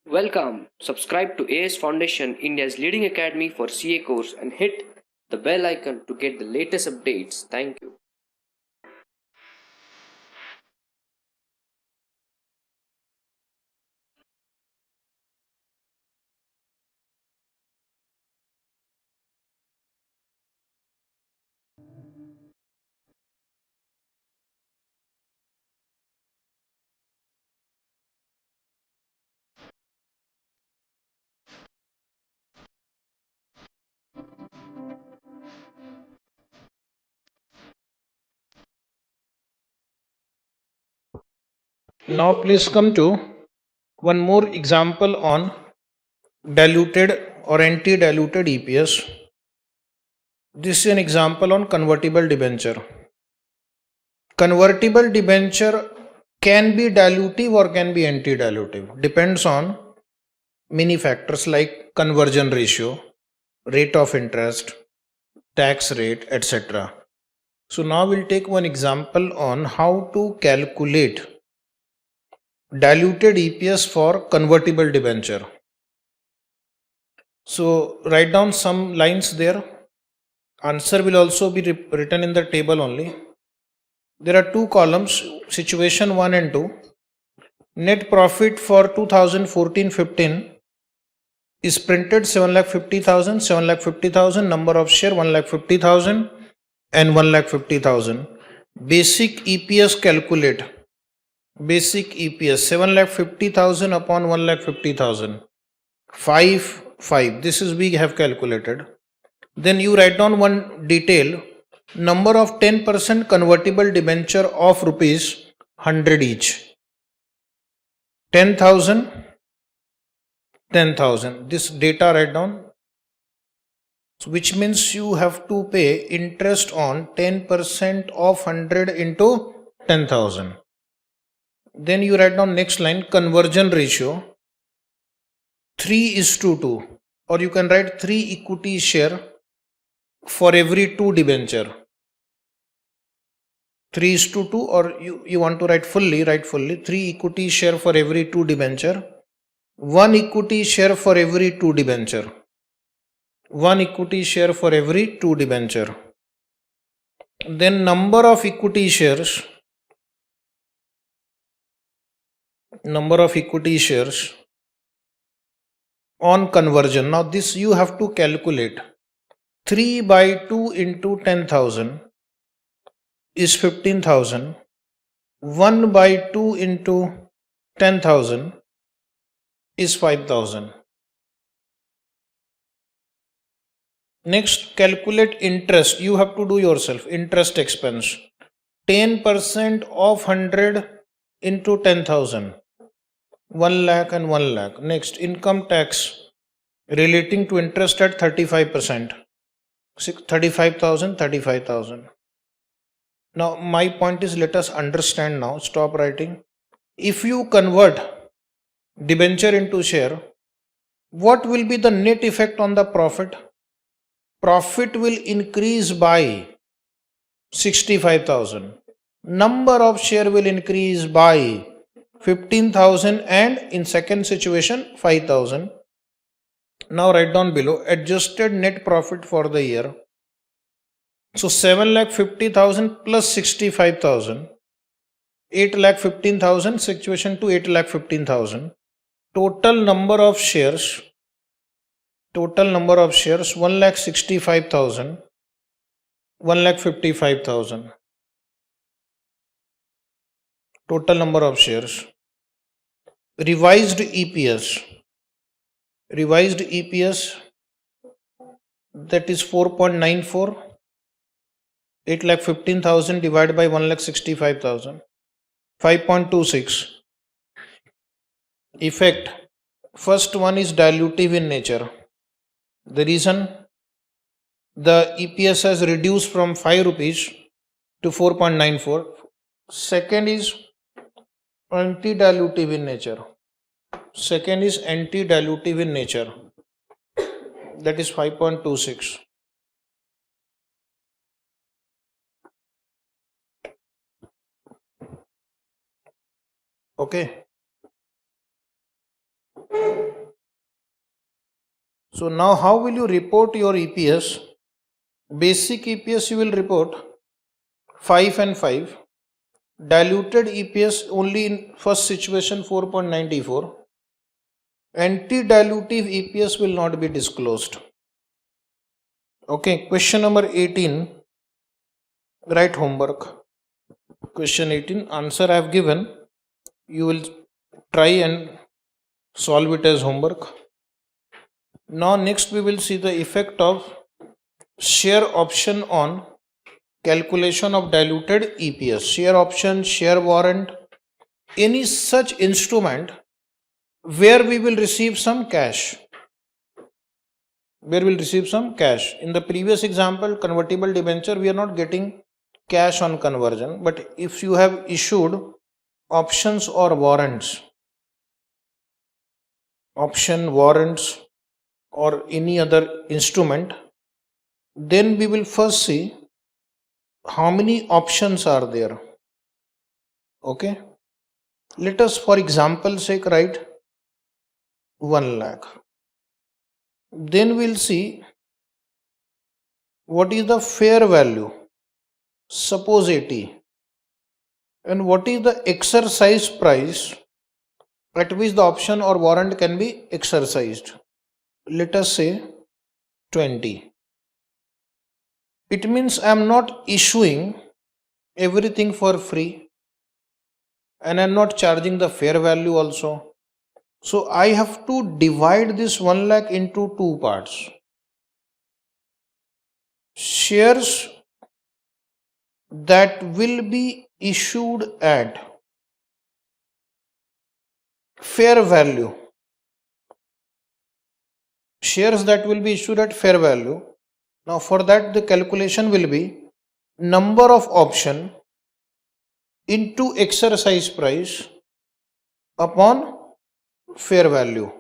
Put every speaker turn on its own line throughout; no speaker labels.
Welcome. Subscribe to AS Foundation, India's leading academy for CA course, and hit the bell icon to get the latest updates. Thank you.
Now please come to one more example on diluted or anti-diluted EPS. This is an example on convertible debenture. Convertible debenture can be dilutive or can be anti-dilutive. Depends on many factors like conversion ratio, rate of interest, tax rate, etc. So now we'll take one example on how to calculate diluted EPS for convertible debenture. So write down some lines there. Answer will also be written in the table only. There are two columns, situation 1 and 2. Net profit for 2014-15 is printed 7,50,000, 7,50,000, number of share 1,50,000 and 1,50,000. Basic EPS calculate. Basic EPS 7,50,000 upon 1,50,000. 5. This is we have calculated. Then you write down one detail, number of 10% convertible debenture of rupees 100 each. 10,000, 10,000. This data write down. So which means you have to pay interest on 10% of 100 into 10,000. Then you write down next line, conversion ratio 3:2, or you can write 3 equity share for every 2 debenture. 3:2, or you want to write fully, 3 equity share for every 2 debenture, 1 equity share for every 2 debenture, 1 equity share for every 2 debenture. Then number of equity shares on conversion. Now this you have to calculate. 3/2 into 10,000 is 15,000. 1/2 into 10,000 is 5,000. Next, calculate interest. You have to do yourself. Interest expense. 10% of 100 into 10,000. 1 lakh and 1 lakh. Next, income tax relating to interest at 35%. 35,000, 35,000. Now, my point is, let us understand now. Stop writing. If you convert debenture into share, what will be the net effect on the profit? Profit will increase by 65,000. Number of share will increase by 15,000, and in second situation 5,000. Now write down below adjusted net profit for the year. So 7,50,000 plus 65,000, 8,15,000, situation to 8,15,000. Total number of shares 1,65,000, 1,55,000. Total number of shares. Revised EPS that is 4.94. 8,15,000 divided by 1,65,000. 5.26. Effect. First one is dilutive in nature. The reason the EPS has reduced from 5 rupees to 4.94. Second is anti-dilutive in nature. That is 5.26. Okay. So now how will you report your EPS? Basic EPS you will report 5 and 5. Diluted EPS only in first situation 4.94. Anti-dilutive EPS will not be disclosed. Okay, question number 18. Write homework. Question 18, answer I have given. You will try and solve it as homework. Now next we will see the effect of share option on calculation of diluted EPS. Share option, share warrant, any such instrument where we will receive some cash. Where we'll receive some cash. In the previous example, convertible debenture, we are not getting cash on conversion. But if you have issued options or warrants, option, warrants, or any other instrument, then we will first see how many options are there. Okay. Let us, for example sake, write 1 lakh. Then we'll see what is the fair value. Suppose 80. And what is the exercise price at which the option or warrant can be exercised. Let us say 20. It means I am not issuing everything for free and I am not charging the fair value also. So I have to divide this 1 lakh into two parts. Shares that will be issued at fair value. Shares that will be issued at fair value. Now for that the calculation will be number of option into exercise price upon fair value.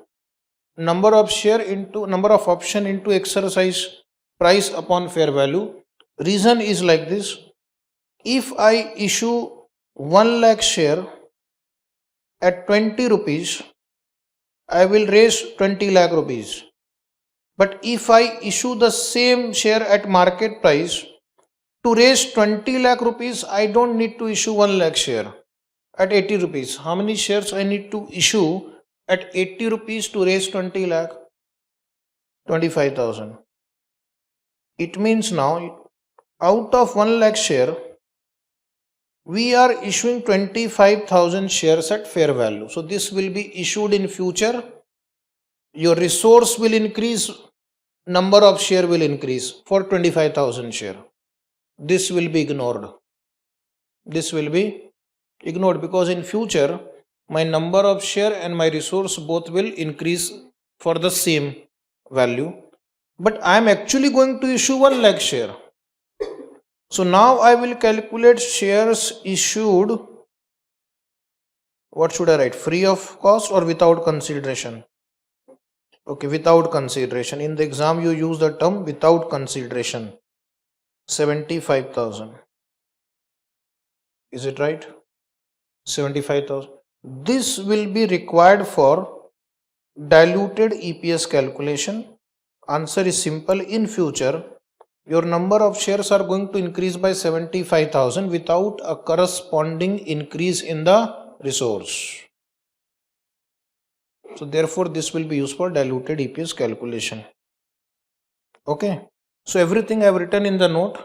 Number of share into number of option into exercise price upon fair value. Reason is like this. If I issue 1 lakh share at 20 rupees, I will raise 20 lakh rupees. But if I issue the same share at market price, to raise 20 lakh rupees, I don't need to issue 1 lakh share at 80 rupees. How many shares I need to issue at 80 rupees to raise 20 lakh? 25,000. It means now out of 1 lakh share, we are issuing 25,000 shares at fair value. So this will be issued in future. Your resource will increase, number of share will increase for 25,000 share. This will be ignored. This will be ignored because in future my number of share and my resource both will increase for the same value. But I am actually going to issue 1 lakh share. So now I will calculate shares issued. What should I write? Free of cost or without consideration? Okay, without consideration. In the exam you use the term without consideration. 75,000. Is it right? 75,000. This will be required for diluted EPS calculation. Answer is simple. In future, your number of shares are going to increase by 75,000 without a corresponding increase in the resource. So therefore, this will be used for diluted EPS calculation. Okay. So everything I have written in the note.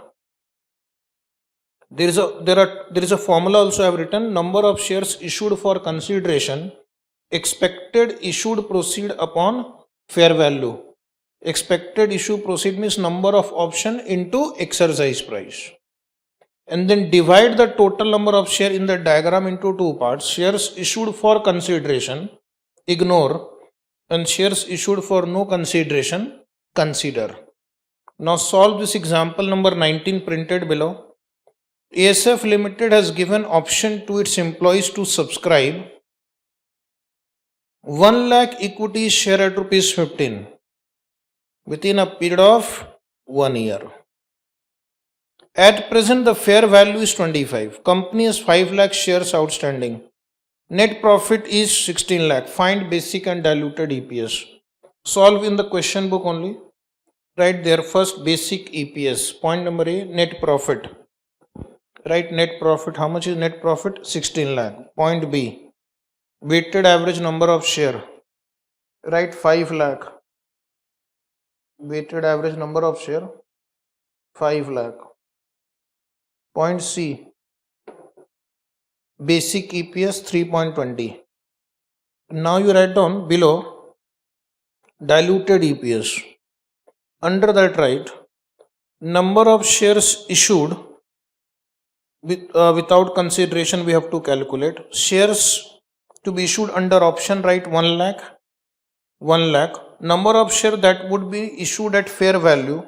There is a formula also I have written. Number of shares issued for consideration. Expected issued proceed upon fair value. Expected issue proceed means number of option into exercise price. And then divide the total number of share in the diagram into two parts. Shares issued for consideration, ignore, and shares issued for no consideration, consider. Now solve this example number 19 printed below. ASF Limited has given option to its employees to subscribe 1 lakh equity share at rupees 15 within a period of 1 year. At present, the fair value is 25. Company has 5 lakh shares outstanding. Net profit is 16 lakh. Find basic and diluted EPS. Solve in the question book only. Write there first basic EPS. Point number A, net profit. Write net profit. How much is net profit? 16 lakh. Point B, weighted average number of share. Write 5 lakh. Weighted average number of share 5 lakh. Point C, basic EPS 3.20. Now you write down below diluted EPS. Under that write number of shares issued without consideration we have to calculate. Shares to be issued under option write 1 lakh. 1 lakh. Number of share that would be issued at fair value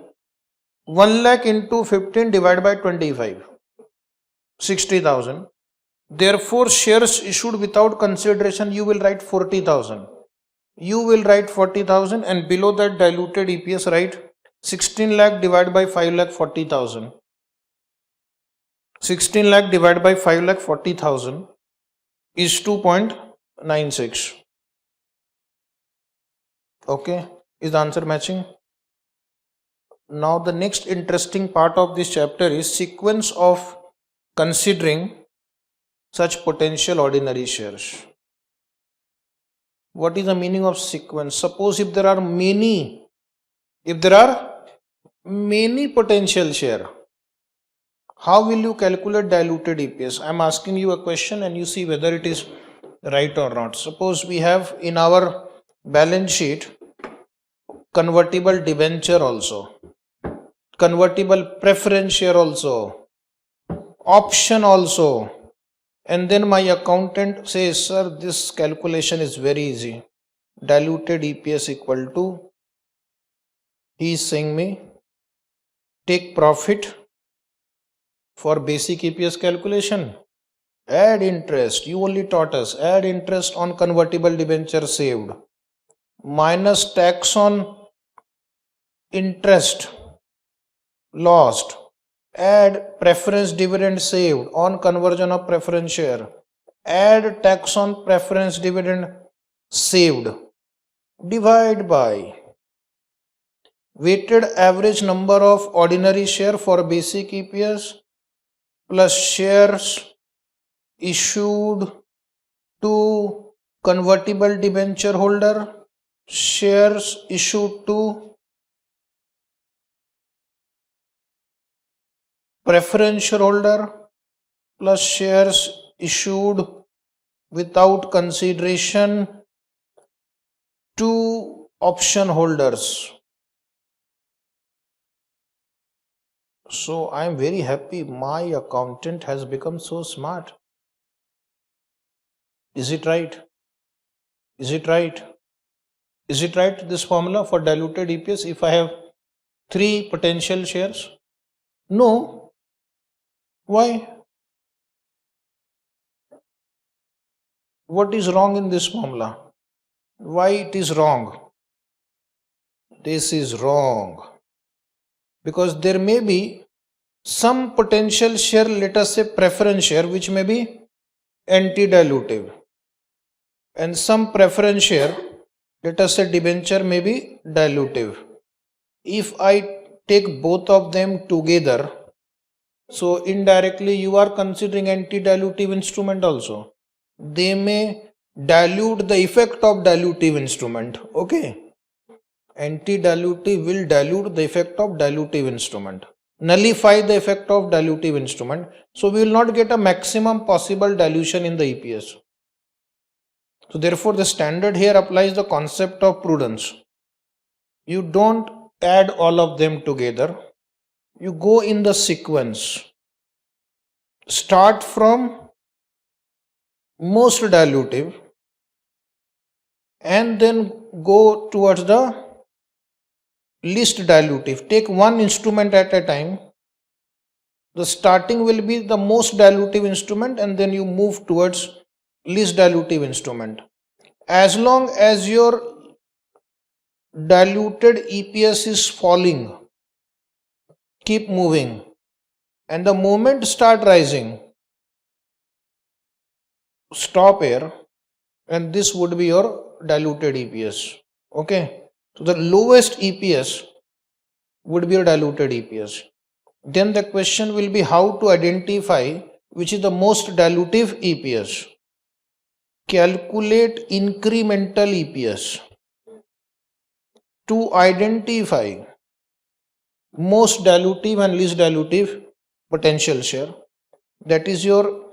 1 lakh into 15 divided by 25. 60,000. Therefore, shares issued without consideration you will write 40,000. You will write 40,000 and below that diluted EPS write 16 lakh divided by 5 lakh 40,000. 16 lakh divided by 5 lakh 40,000 is 2.96. Okay, is the answer matching? Now the next interesting part of this chapter is sequence of considering such potential ordinary shares. What is the meaning of sequence? Suppose if there are many potential share, how will you calculate diluted EPS? I am asking you a question and you see whether it is right or not. Suppose we have in our balance sheet convertible debenture also, convertible preference share also, option also, and then my accountant says, sir, this calculation is very easy. Diluted EPS equal to, he is saying me, take profit for basic EPS calculation, add interest, you only taught us, add interest on convertible debenture saved, minus tax on interest lost, add preference dividend saved on conversion of preference share, add tax on preference dividend saved, divide by weighted average number of ordinary share for basic EPS plus shares issued to convertible debenture holder, shares issued to preference shareholder plus shares issued without consideration to option holders. So I am very happy my accountant has become so smart. Is it right? Is it right? Is it right this formula for diluted EPS if I have 3 potential shares? No. Why? What is wrong in this formula? Why it is wrong? This is wrong. Because there may be some potential share, let us say preference share, which may be anti-dilutive. And some preference share, let us say debenture, may be dilutive. If I take both of them together, so indirectly you are considering anti-dilutive instrument also. They may dilute the effect of dilutive instrument. Okay. Anti-dilutive will dilute the effect of dilutive instrument, nullify the effect of dilutive instrument. So we will not get a maximum possible dilution in the EPS. So therefore the standard here applies the concept of prudence. You don't add all of them together. You go in the sequence. Start from most dilutive and then go towards the least dilutive. Take one instrument at a time. The starting will be the most dilutive instrument and then you move towards least dilutive instrument. As long as your diluted EPS is falling, keep moving, and the moment start rising, stop here, and this would be your diluted EPS. Okay, so the lowest EPS would be your diluted EPS. Then the question will be how to identify which is the most dilutive EPS. Calculate incremental EPS to identify most dilutive and least dilutive potential share. That is your,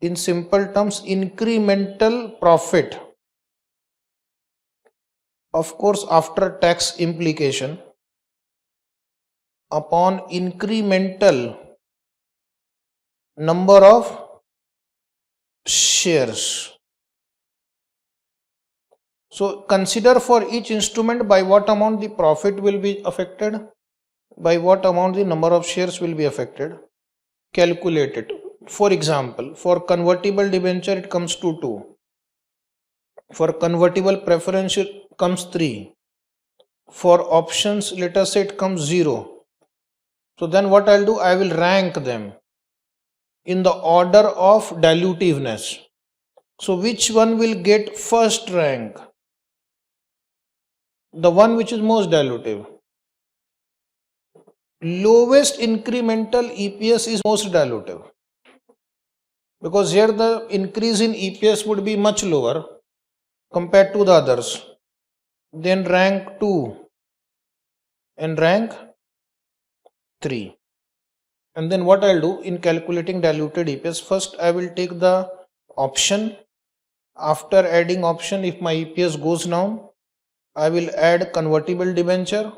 in simple terms, incremental profit. Of course, after tax implication upon incremental number of shares. So consider for each instrument by what amount the profit will be affected, by what amount the number of shares will be affected. Calculate it. For example, for convertible debenture it comes to 2. For convertible preference it comes 3. For options, let us say it comes 0. So then what I'll do, I will rank them in the order of dilutiveness. So which one will get first rank? The one which is most dilutive. Lowest incremental EPS is most dilutive, because here the increase in EPS would be much lower compared to the others. Then rank 2 and rank 3. And then what I'll do in calculating diluted EPS, first I will take the option. After adding option, if my EPS goes down, I will add convertible debenture.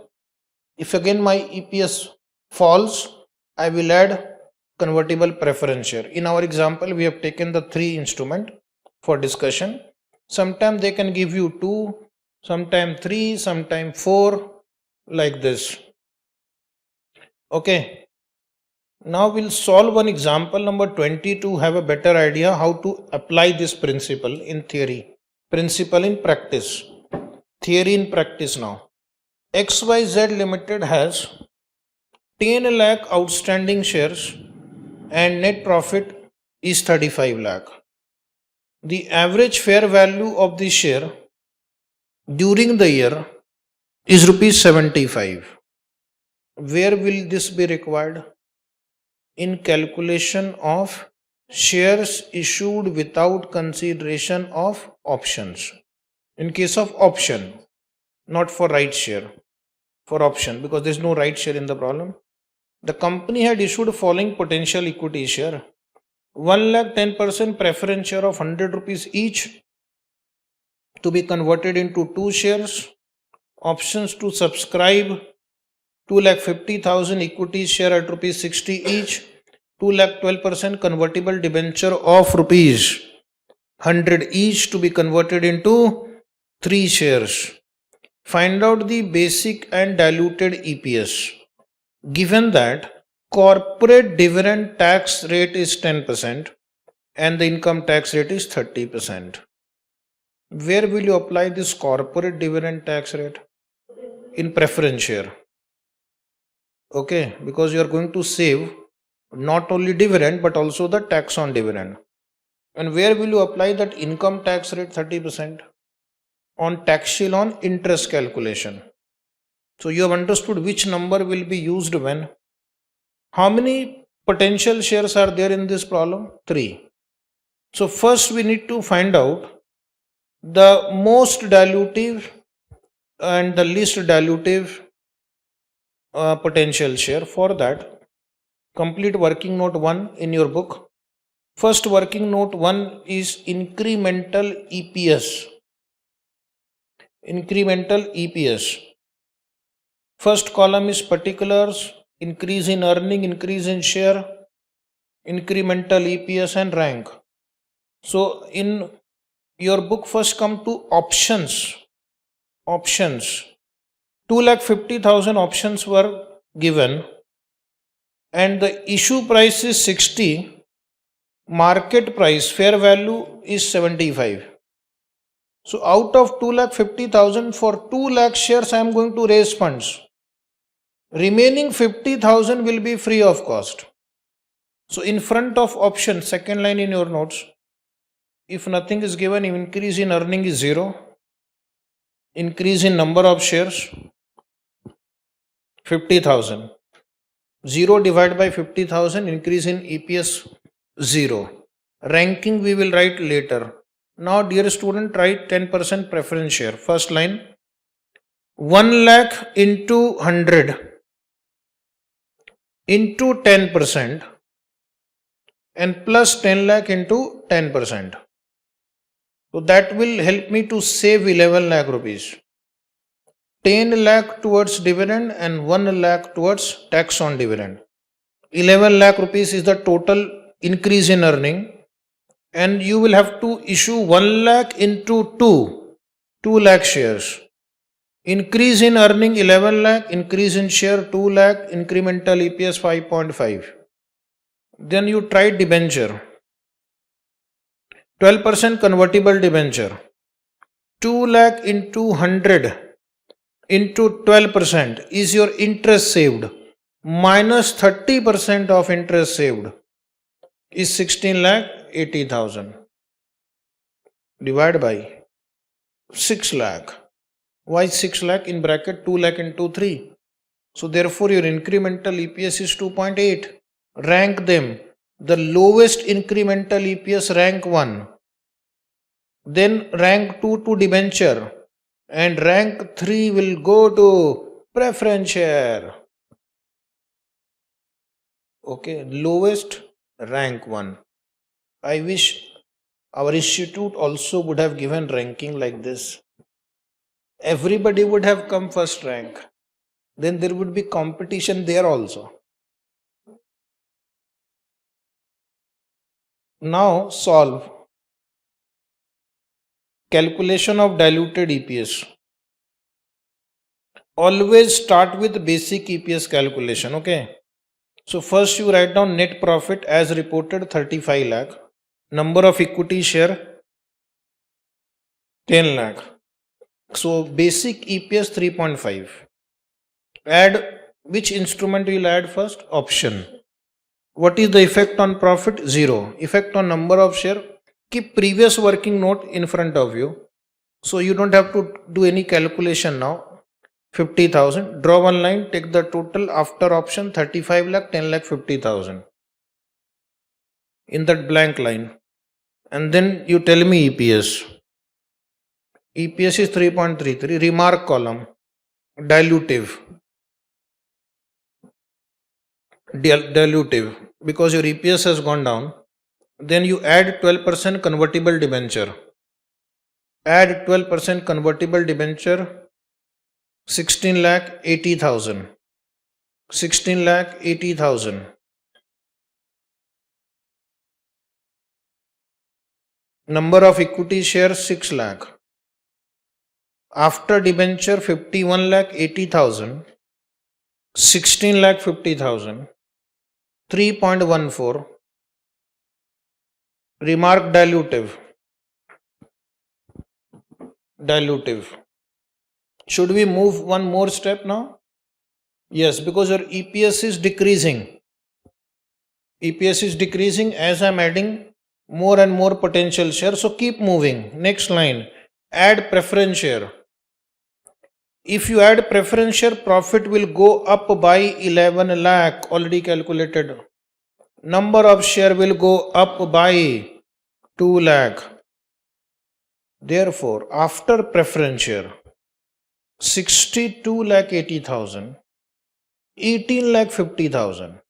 If again my EPS falls, I will add convertible preference share. In our example, we have taken the 3 instrument for discussion. Sometimes they can give you 2, sometimes 3, sometimes 4, like this. Okay. Now we'll solve one example number 20 to have a better idea how to apply this principle in theory. Principle in practice. Theory in practice now. XYZ Limited has 10 lakh outstanding shares and net profit is 35 lakh. The average fair value of the share during the year is rupees 75. Where will this be required? In calculation of shares issued without consideration of options. In case of option, not for right share, for option, because there is no right share in the problem. The company had issued following potential equity share: 1 lakh 10% preference share of 100 rupees each to be converted into 2 shares, options to subscribe 2,50,000 equity share at rupees 60 each, 2,12% convertible debenture of rupees 100 each to be converted into 3 shares. Find out the basic and diluted EPS. Given that corporate dividend tax rate is 10% and the income tax rate is 30%. Where will you apply this corporate dividend tax rate? In preference share. Okay, because you are going to save not only dividend but also the tax on dividend. And where will you apply that income tax rate 30%? On tax shield on interest calculation. So you have understood which number will be used when. How many potential shares are there in this problem? 3. So first we need to find out the most dilutive and the least dilutive potential share. For that, complete working note 1 in your book. First working note 1 is incremental EPS. Incremental EPS. First column is particulars, increase in earning, increase in share, incremental EPS and rank. So in your book, first come to options. Options. 2,50,000 options were given and the issue price is 60, market price, fair value is 75. So out of 2,50,000, for 2 lakh shares I am going to raise funds. Remaining 50,000 will be free of cost. So in front of option, second line in your notes, If nothing is given, increase in earning is 0. Increase in number of shares 50,000. 0 divided by 50,000, increase in EPS 0. Ranking we will write later. Now dear student, write 10% preference share. First line, 1 lakh into 100 into 10% and plus 10 lakh into 10%. So that will help me to save 11 lakh rupees. 10 lakh towards dividend and 1 lakh towards tax on dividend. 11 lakh rupees is the total increase in earning, and you will have to issue 1 lakh into 2 lakh shares. Increase in earning 11 lakh, increase in share 2 lakh, incremental EPS 5.5. Then you try debenture. 12% convertible debenture. 2 lakh into 100 into 12% is your interest saved. Minus 30% of interest saved is 16 lakh 80,000. Divide by 6 lakh. Why 6 lakh? In bracket 2 lakh into 3. So therefore your incremental EPS is 2.8. Rank them. The lowest incremental EPS rank 1. Then rank 2 to debenture. And rank 3 will go to preference share. Okay, lowest rank 1. I wish our institute also would have given ranking like this. Everybody would have come first rank. Then there would be competition there also. Now solve. Calculation of diluted EPS. Always start with basic EPS calculation, okay? So first you write down net profit as reported 35 lakh. Number of equity share 10 lakh. So basic EPS 3.5. Add which instrument will add first? Option. What is the effect on profit? 0. Effect on number of share? Keep previous working note in front of you. So you don't have to do any calculation now. 50,000. Draw one line, take the total after option 35 lakh, 10 lakh, 50,000. In that blank line. And then you tell me EPS. EPS is 3.33. Remark column. Dilutive. Dilutive. Because your EPS has gone down. Then you add 12% convertible debenture. Add 12% convertible debenture. 16 lakh 80,000. 16 lakh 80,000. Number of equity shares 6 lakh. After debenture 51 lakh 80,000. 16 lakh 50,000. 3.14. Remark dilutive. Dilutive. Should we move one more step now? Yes, because your EPS is decreasing. EPS is decreasing as I am adding more and more potential share. So keep moving. Next line. Add preference share. If you add preference share, profit will go up by 11 lakh already calculated. Number of share will go up by 2 lakh. Therefore, after preference share, 62 lakh 80,000, 18 lakh 50,000,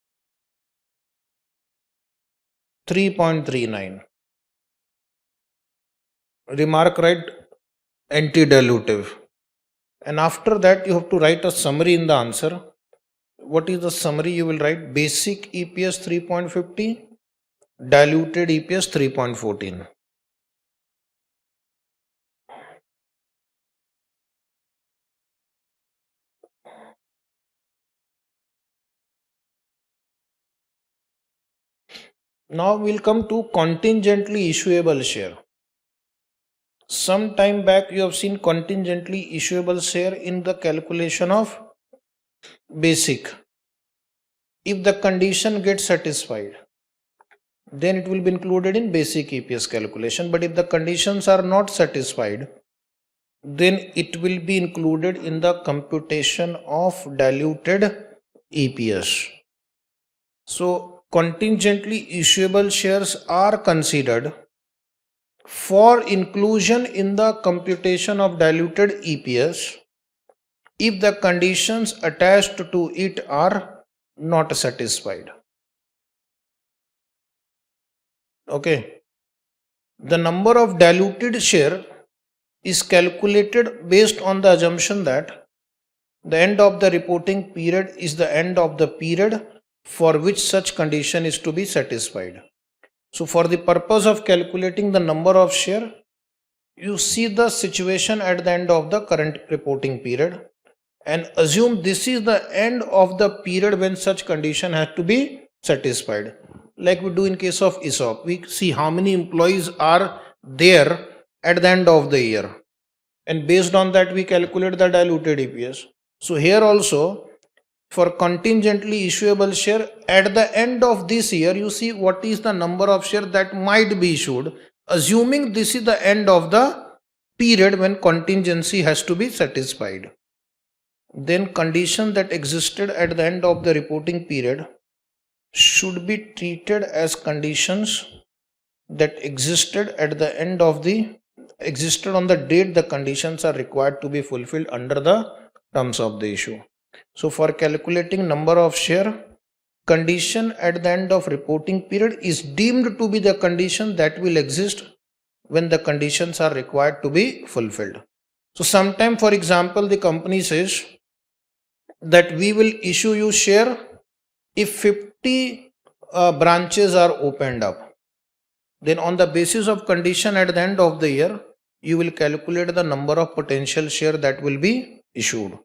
3.39. Remark right, anti-dilutive. And after that, you have to write a summary in the answer. What is the summary? You will write basic EPS 3.50, diluted EPS 3.14. Now we'll come to contingently issuable share. Some time back you have seen contingently issuable share in the calculation of basic. If the condition gets satisfied, then it will be included in basic EPS calculation. But if the conditions are not satisfied, then it will be included in the computation of diluted EPS. So contingently issuable shares are considered for inclusion in the computation of diluted EPS if the conditions attached to it are not satisfied. Okay. The number of diluted share is calculated based on the assumption that the end of the reporting period is the end of the period for which such condition is to be satisfied. So for the purpose of calculating the number of share, you see the situation at the end of the current reporting period and assume this is the end of the period when such condition has to be satisfied. Like we do in case of ESOP, we see how many employees are there at the end of the year, and based on that we calculate the diluted EPS. So here also, for contingently issuable share, at the end of this year you see what is the number of share that might be issued, assuming this is the end of the period when contingency has to be satisfied. Then condition that existed at the end of the reporting period should be treated as conditions that existed at the end of the existed on the date the conditions are required to be fulfilled under the terms of the issue. So for calculating number of share, condition at the end of reporting period is deemed to be the condition that will exist when the conditions are required to be fulfilled. So sometime, for example, the company says that we will issue you share if 50 branches are opened up. Then on the basis of condition at the end of the year, you will calculate the number of potential share that will be issued.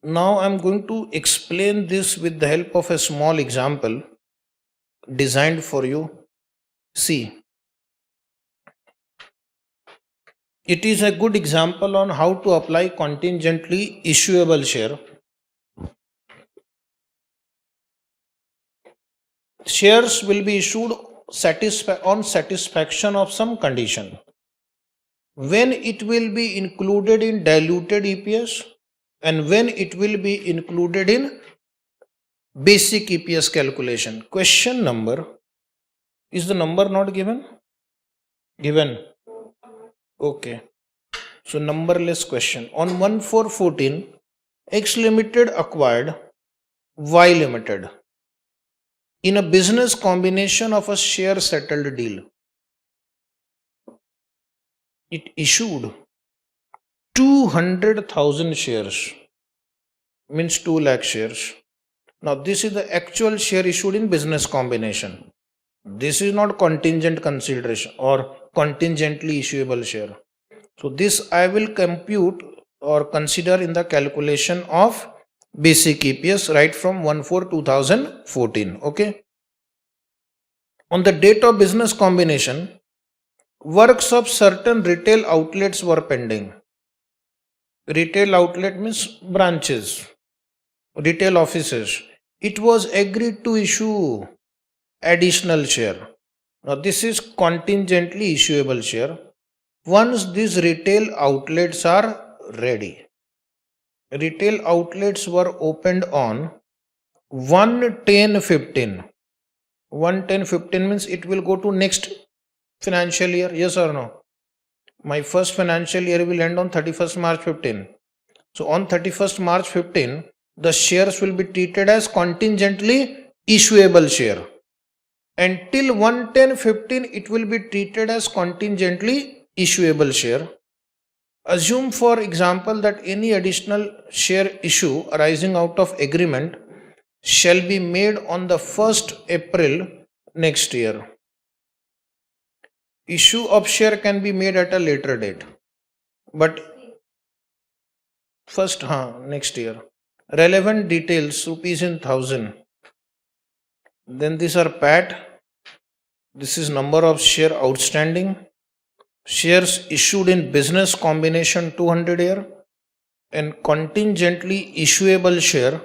Now I am going to explain this with the help of a small example designed for you. See, it is a good example on how to apply contingently issuable share. Shares will be issued on satisfaction of some condition. When it will be included in diluted EPS and when it will be included in basic EPS calculation. Question number, is the number not given? Given. Okay. So numberless question. On 1/4/14, X Limited acquired Y Limited in a business combination of a share settled deal. It issued 200,000 shares, means 2 lakh shares. Now this is the actual share issued in business combination. This is not contingent consideration or contingently issuable share. So this I will compute or consider in the calculation of basic EPS right from 1/4/2014. Okay. On the date of business combination, works of certain retail outlets were pending. Retail outlet means branches, retail offices. It was agreed to issue additional share. Now this is contingently issuable share. Once these retail outlets are ready, retail outlets were opened on 1/10/15. 1/10/15 means it will go to next financial year, yes or no? My first financial year will end on 31st March 15. So on 31st March 15, the shares will be treated as contingently issuable share. Until 1/10/15, it will be treated as contingently issuable share. Assume, for example, that any additional share issue arising out of agreement shall be made on the 1st April next year. Issue of share can be made at a later date, but first next year. Relevant details rupees in 1000. Then these are PAT. This is number of share outstanding. Shares issued in business combination 200 year, and contingently issuable share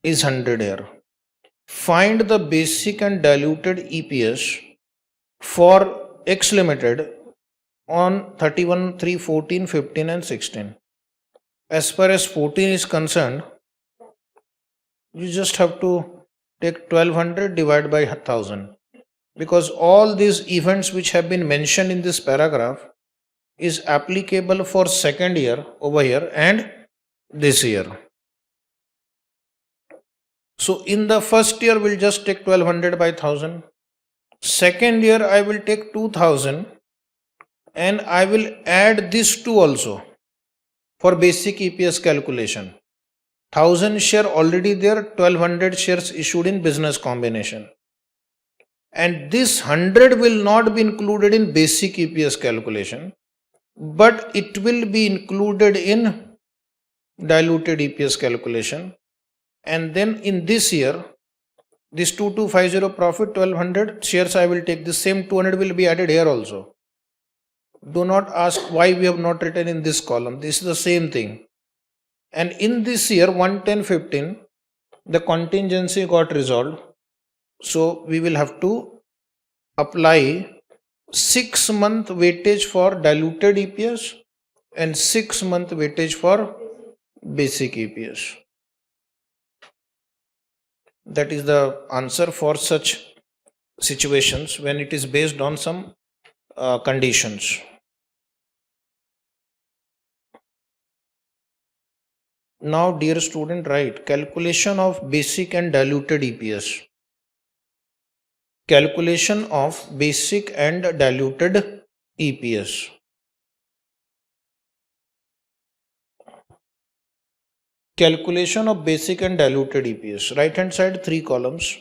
is 100 here. Find the basic and diluted EPS for X Limited on 31, 3, 14, 15 and 16. As far as 14 is concerned, you just have to take 1200 divided by 1000, because all these events which have been mentioned in this paragraph is applicable for second year over here and this year. So in the first year we'll just take 1200 by 1000. Second year I will take 2000 and I will add this 2 also for basic EPS calculation. 1000 share already there, 1200 shares issued in business combination. And this 100 will not be included in basic EPS calculation, but it will be included in diluted EPS calculation. And then in this year, this 2250 profit, 1200 shares I will take, the same 200 will be added here also. Do not ask why we have not written in this column. This is the same thing. And in this year 110-15, the contingency got resolved. So we will have to apply 6-month weightage for diluted EPS and 6-month weightage for basic EPS. That is the answer for such situations when it is based on some conditions. Now, dear student, write calculation of basic and diluted EPS. Calculation of basic and diluted EPS. Calculation of basic and diluted EPS. Right hand side 3 columns.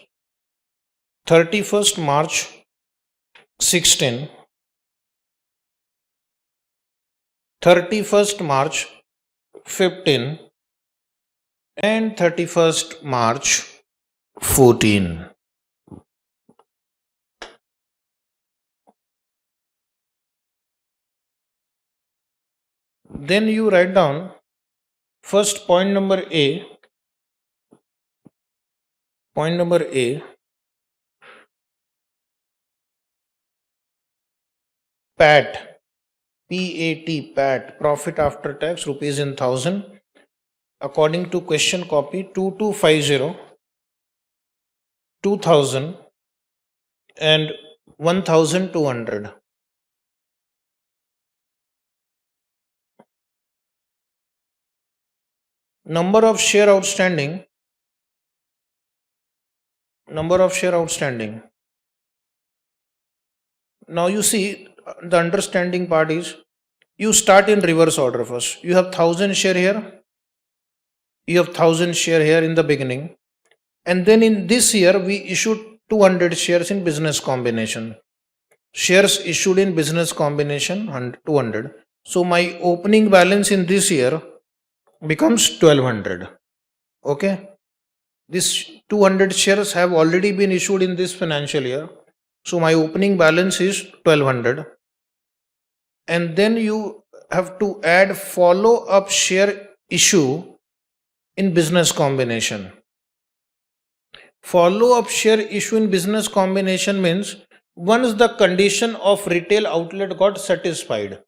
31st March 16. 31st March 15. And 31st March 14. Then you write down first point number A. Point number A. PAT. PAT. PAT. Profit after tax rupees in 1000. According to question copy 2250, 2000 and 1200. Number of share outstanding. Number of share outstanding. Now you see the understanding part is you start in reverse order first. You have 1000 share here. You have 1000 share here in the beginning, and then in this year we issued 200 shares in business combination. Shares issued in business combination 200. So my opening balance in this year becomes 1200. Okay, this 200 shares have already been issued in this financial year, so my opening balance is 1200. And then you have to add follow up share issue in business combination. Follow up share issue in business combination means once the condition of retail outlet got satisfied,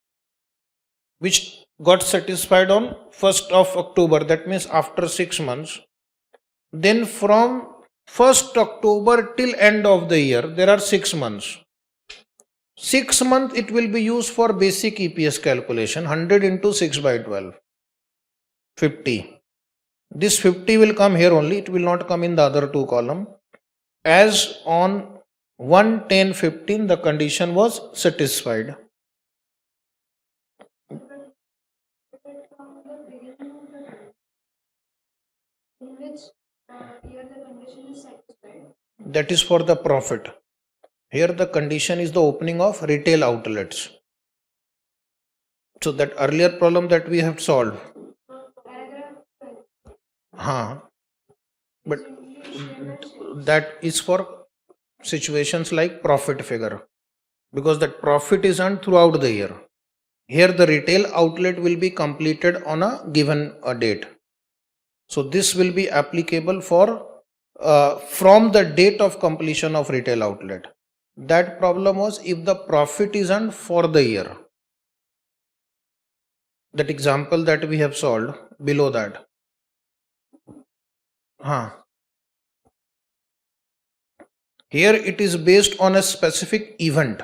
which got satisfied on 1st of October, that means after 6 months, then from 1st October till end of the year there are 6 months. 6 months it will be used for basic EPS calculation. 100 into 6 by 12, 50. This 50 will come here only, it will not come in the other 2 column. As on 110-15 the condition was satisfied. That is for the profit. Here the condition is the opening of retail outlets. So that earlier problem that we have solved. But that is for situations like profit figure, because that profit is earned throughout the year. Here the retail outlet will be completed on a given date. So this will be applicable for from the date of completion of retail outlet. That problem was if the profit is earned for the year. That example that we have solved below that. Here it is based on a specific event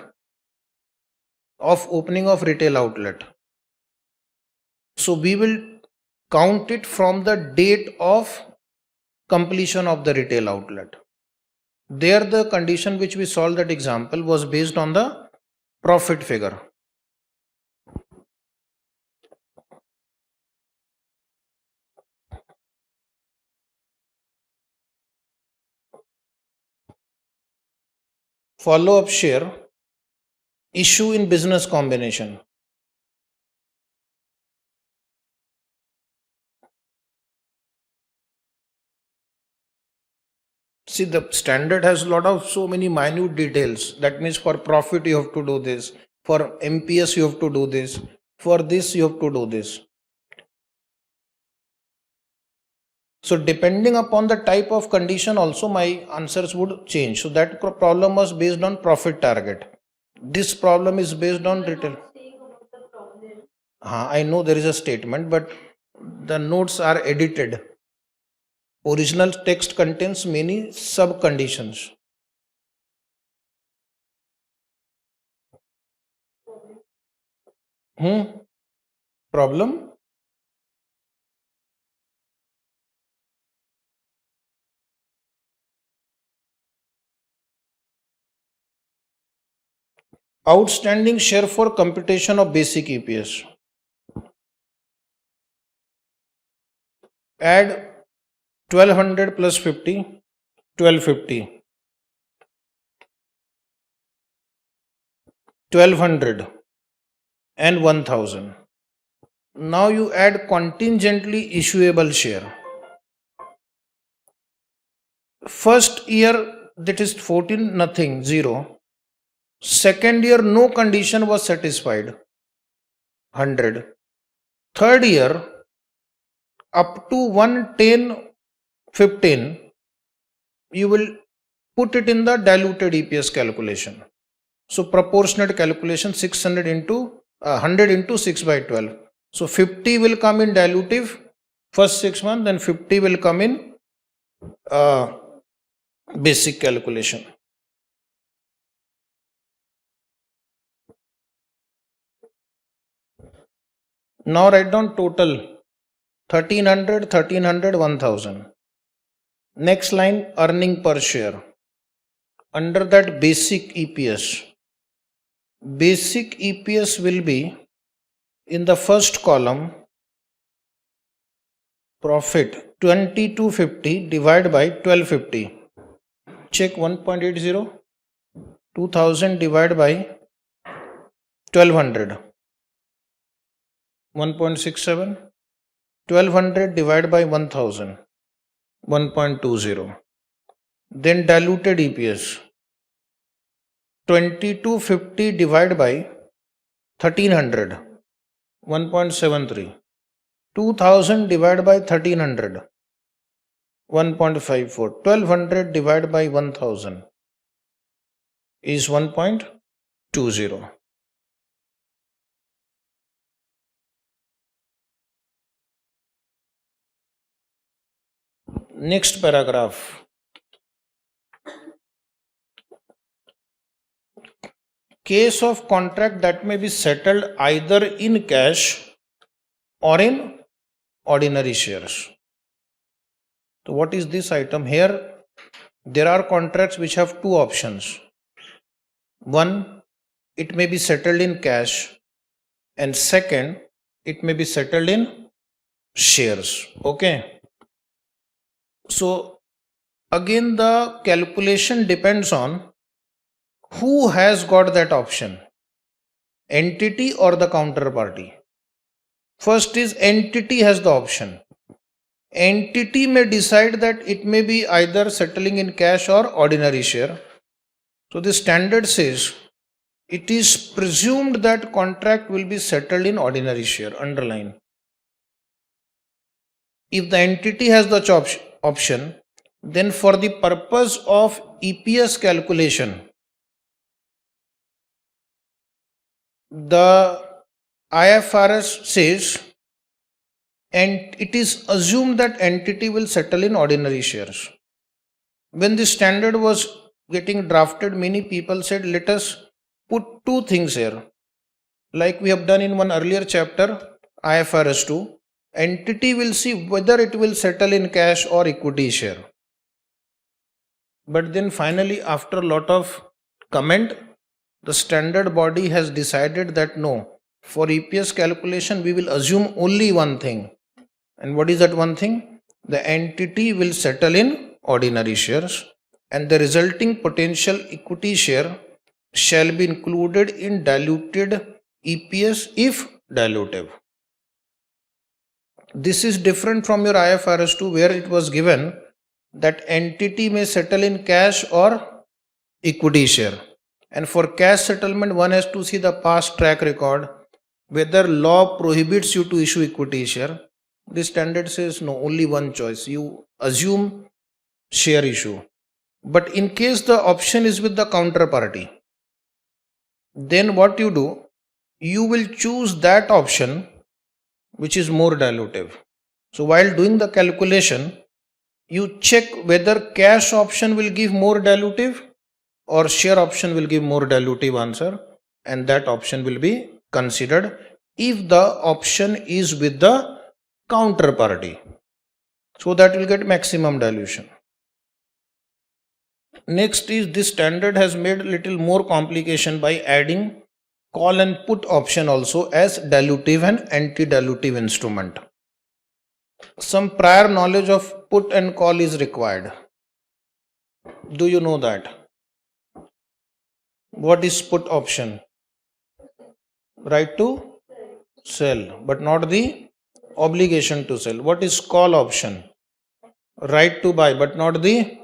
of opening of retail outlet. So we will count it from the date of completion of the retail outlet. There the condition which we solved that example was based on the profit figure. Follow-up share issue in business combination. See, the standard has a lot of so many minute details. That means for profit you have to do this, for MPS you have to do this, for this you have to do this. So depending upon the type of condition also my answers would change. So that problem was based on profit target. This problem is based on retail. I know there is a statement, but the notes are edited. Original text contains many sub conditions. Problem? Outstanding share for computation of basic EPS. Add 1200 plus 50, 1250. 1200 and 1000. Now you add contingently issuable share. First year that is 14 nothing 0. Second year no condition was satisfied 100. Third year up to 110 15 you will put it in the diluted EPS calculation. So proportionate calculation 600 into 100 into 6 by 12. So 50 will come in dilutive first 6 months, then 50 will come in basic calculation. Now write down total 1300, 1300, 1000. Next line earning per share. Under that basic EPS. Basic EPS will be in the first column profit 2250 divided by 1250. Check 1.80. 2000 divided by 1200. 1.67. 1200 divided by 1000. 1.20. Then diluted EPS 2250 divided by 1300. 1.73. 2000 divided by 1300. 1.54. 1200 divided by 1000 is 1.20. Next paragraph. Case of contract that may be settled either in cash or in ordinary shares. So what is this item? Here there are contracts which have two options. One, it may be settled in cash, and second, it may be settled in shares. Okay. So again the calculation depends on who has got that option, entity or the counterparty. First is entity has the option. Entity may decide that it may be either settling in cash or ordinary share. So the standard says it is presumed that contract will be settled in ordinary share. Underline. if the entity has the option, then for the purpose of EPS calculation, the IFRS says, and it is assumed that entity will settle in ordinary shares. When the standard was getting drafted, many people said, let us put two things here. Like we have done in one earlier chapter, IFRS 2, entity will see whether it will settle in cash or equity share. But then finally, after a lot of comment, the standard body has decided that no, for EPS calculation, we will assume only one thing. And what is that one thing? The entity will settle in ordinary shares, and the resulting potential equity share shall be included in diluted EPS if dilutive. This is different from your IFRS 2, where it was given that entity may settle in cash or equity share. And for cash settlement, one has to see the past track record, whether law prohibits you to issue equity share. The standard says no, only one choice. You assume share issue. But in case the option is with the counterparty, then what you do, you will choose that option which is more dilutive. So while doing the calculation, you check whether cash option will give more dilutive or share option will give more dilutive answer, and that option will be considered if the option is with the counterparty. So that will get maximum dilution. Next is, this standard has made a little more complication by adding call and put option also as dilutive and anti-dilutive instrument. Some prior knowledge of put and call is required. Do you know that? What is put option? Right to sell, but not the obligation to sell. What is call option? Right to buy, but not the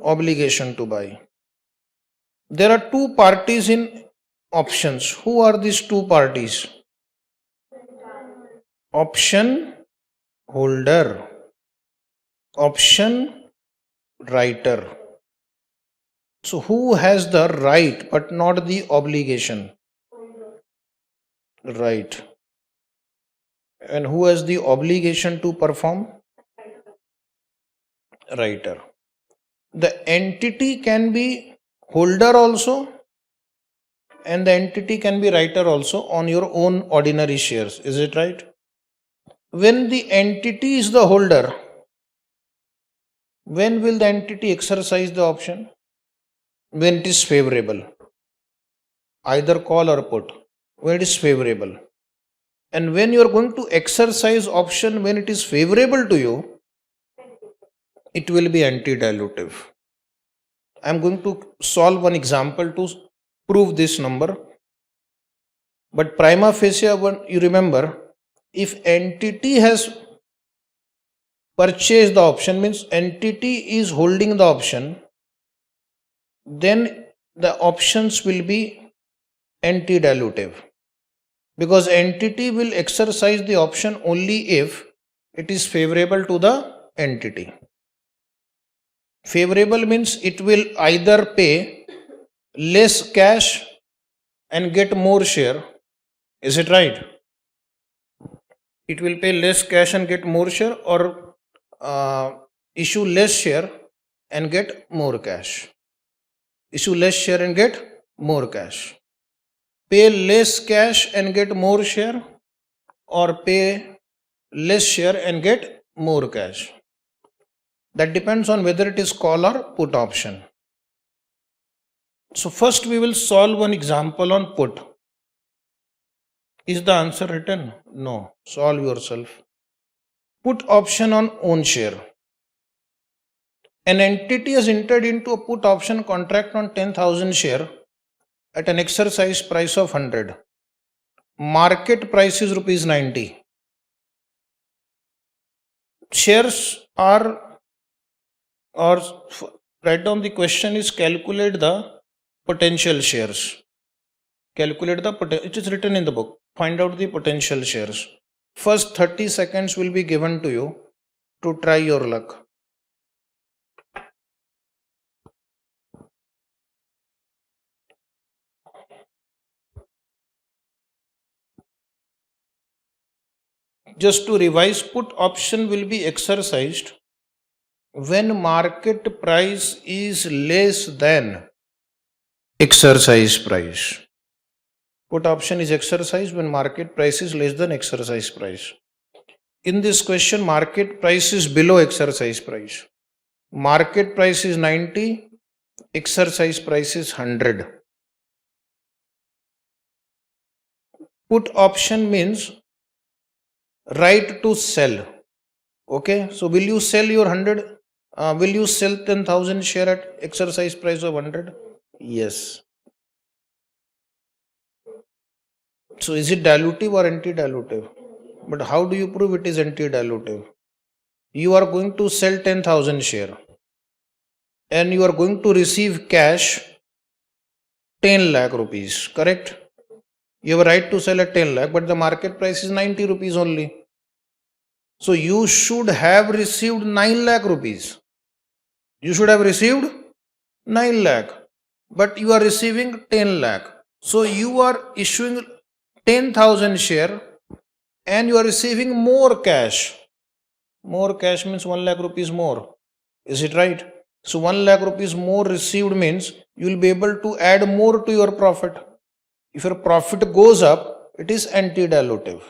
obligation to buy. There are two parties in options. Who are these two parties? Option holder, option writer. So who has the right but not the obligation? Right. And who has the obligation to perform? Writer. The entity can be holder also, and the entity can be writer also on your own ordinary shares. Is it right? When the entity is the holder, when will the entity exercise the option? When it is favorable. Either call or put. When it is favorable. And when you are going to exercise option when it is favorable to you, it will be anti-dilutive. I am going to solve one example to prove this number. But prima facie, you remember, if entity has purchased the option, means entity is holding the option, then the options will be anti-dilutive. Because entity will exercise the option only if it is favorable to the entity. Favorable means it will either pay less cash and get more share. Is it right? It will pay less cash and get more share, or issue less share and get more cash. Issue less share and get more cash. Pay less cash and get more share, or pay less share and get more cash. That depends on whether it is call or put option. So first we will solve one example on put. Is the answer written? No. Solve yourself. Put option on own share. An entity has entered into a put option contract on 10,000 share at an exercise price of 100. Market price is rupees 90. Shares are, or write down the question is, calculate the potential shares. Calculate the potential. It is written in the book. Find out the potential shares. First 30 seconds will be given to you to try your luck. Just to revise, put option will be exercised when market price is less than exercise price. Put option is exercised when market price is less than exercise price. In this question, market price is below exercise price. Market price is 90, exercise price is 100. Put option means right to sell. Okay, so will you sell your 100? Will you sell 10,000 share at exercise price of 100? Yes. So is it dilutive or anti-dilutive? But how do you prove it is anti-dilutive? You are going to sell 10,000 share and you are going to receive cash 10 lakh rupees, correct? You have a right to sell at 10 lakh, but the market price is 90 rupees only. So you should have received 9 lakh rupees. You should have received 9 lakh, but you are receiving 10 lakh. So you are issuing 10,000 share and you are receiving more cash. More cash means 1 lakh rupees more. Is it right? So 1 lakh rupees more received means you will be able to add more to your profit. If your profit goes up, it is anti-dilutive.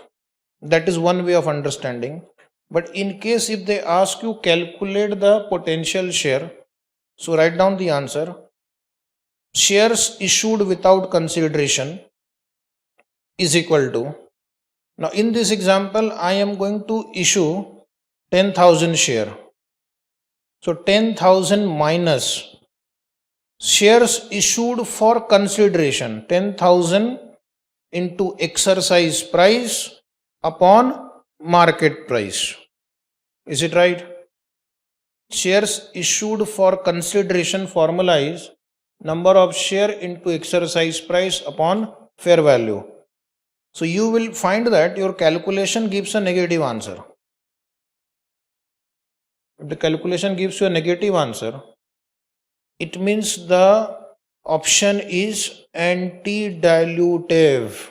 That is one way of understanding. But in case if they ask you calculate the potential share, so write down the answer. Shares issued without consideration is equal to, now in this example I am going to issue 10,000 share. So 10,000 minus shares issued for consideration, 10,000 into exercise price upon market price. Is it right? Shares issued for consideration formula is number of share into exercise price upon fair value. So you will find that your calculation gives a negative answer. If the calculation gives you a negative answer, it means the option is anti-dilutive.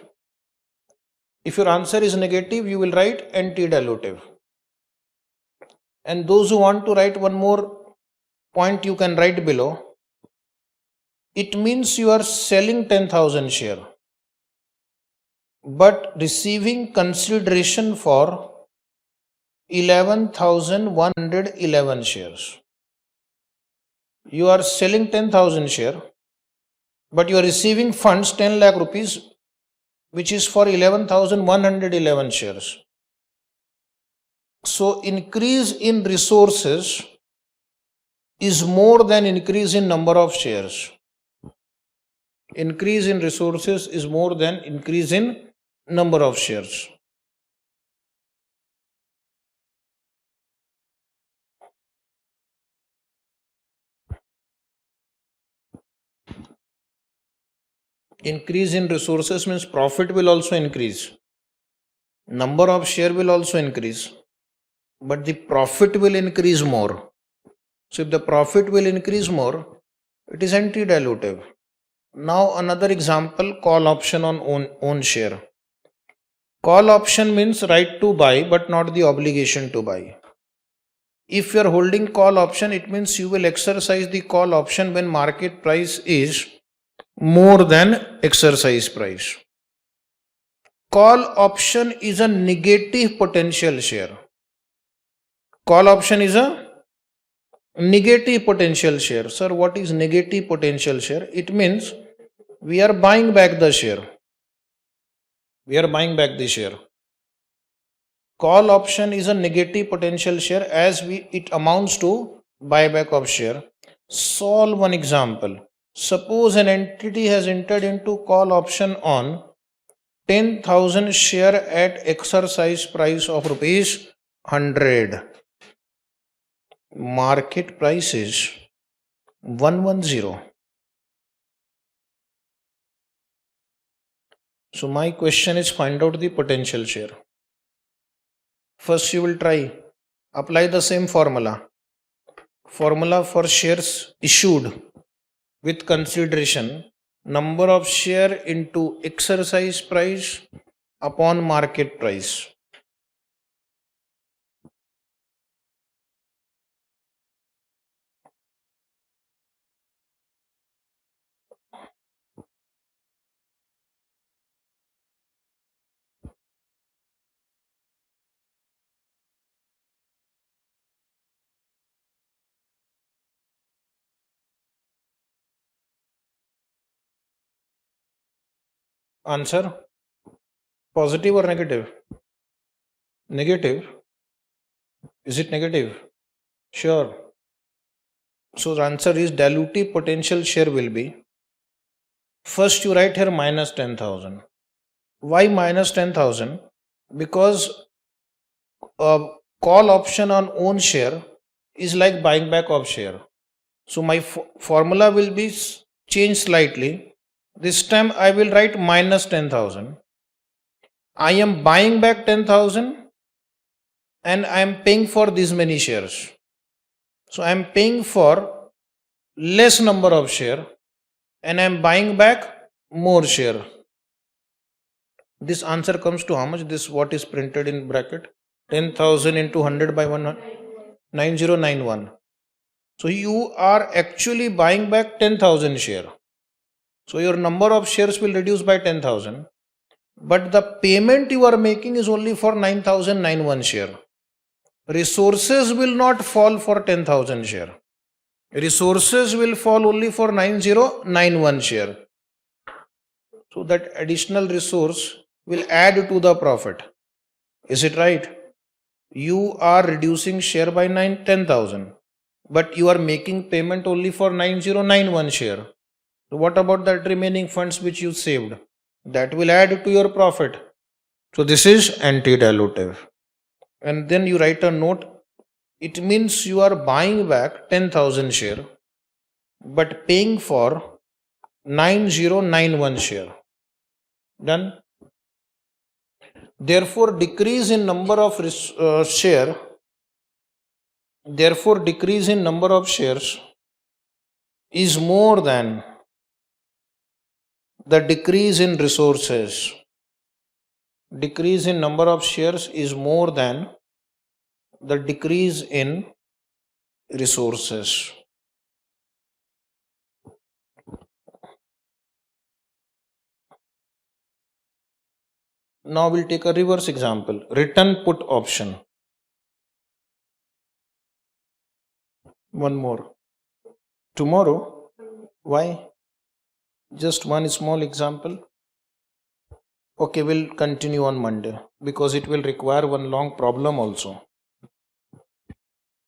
If your answer is negative, you will write anti-dilutive. And those who want to write one more point, you can write below. It means you are selling 10,000 share, but receiving consideration for 11,111 shares. You are selling 10,000 share, but you are receiving funds 10 lakh rupees, which is for 11,111 shares. So increase in resources is more than increase in number of shares. Increase in resources is more than increase in number of shares. Increase in resources means profit will also increase. Number of share will also increase, but the profit will increase more. So if the profit will increase more, it is anti-dilutive. Now another example, call option on own share. Call option means right to buy but not the obligation to buy. If you are holding call option, it means you will exercise the call option when market price is more than exercise price. Call option is a negative potential share. Call option is a negative potential share. Sir, what is negative potential share? It means we are buying back the share. We are buying back the share. Call option is a negative potential share as it amounts to buyback of share. Solve one example. Suppose an entity has entered into call option on 10,000 share at exercise price of rupees 100. Market price is 110. So my question is find out the potential share. First you will try Apply the same formula. Formula for shares issued with consideration number of share into exercise price upon market price. Answer positive or negative? Negative. Is it negative? Sure. So the answer is dilutive potential share will be, first you write here minus 10,000. Why minus 10,000? Because call option on own share is like buying back of share. So my formula will be changed slightly. This time I will write minus 10,000. I am buying back 10,000 and I am paying for these many shares. So I am paying for less number of share and I am buying back more share. This answer comes to how much? This what is printed in bracket? 10,000 into 100 by 9091. So you are actually buying back 10,000 share. So your number of shares will reduce by 10,000. But the payment you are making is only for 9,091 share. Resources will not fall for 10,000 share. Resources will fall only for 9091 share. So that additional resource will add to the profit. Is it right? You are reducing share by 10,000, but you are making payment only for 9091 share. So what about that remaining funds which you saved? That will add to your profit. So this is anti-dilutive. And then you write a note. It means you are buying back 10,000 share, but paying for 9091 share. Done. Therefore, decrease in number of share. Therefore, decrease in number of shares is more than the decrease in resources. Decrease in number of shares is more than the decrease in resources. Now we'll take a reverse example. Return put option. One more. Tomorrow? Why? Just one small example. Okay, we'll continue on Monday because it will require one long problem also.